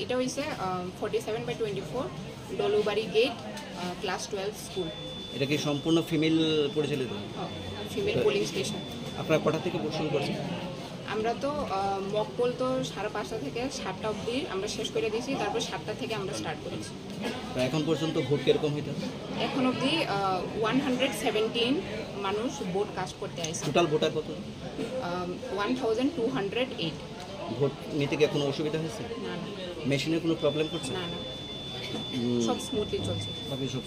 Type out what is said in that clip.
এটা হইছে 47/24 Dolubari gate class 12 school. এটা কি সম্পূর্ণ ফিমেল পরিচালিত? Female polling station. আপনারা কটা থেকে পোষণ করছেন? আমরা তো মকপোল তো 5:30 থেকে 7টা অবধি আমরা শেষ করে দিয়েছি, তারপর 7টা থেকে আমরা স্টার্ট করেছি। এখন পর্যন্ত ভোট কিরকম হইতে? এখন অবধি 117 মানুষ ভোট কাস্ট করতে আসছে। টোটাল ভোটার কত? 1208। ভোট নিতে কি কোনো অসুবিধা হয়েছে? না না, মেশিনের কোনো প্রবলেম করছে? না না, সব স্মুথলি চলছে। সব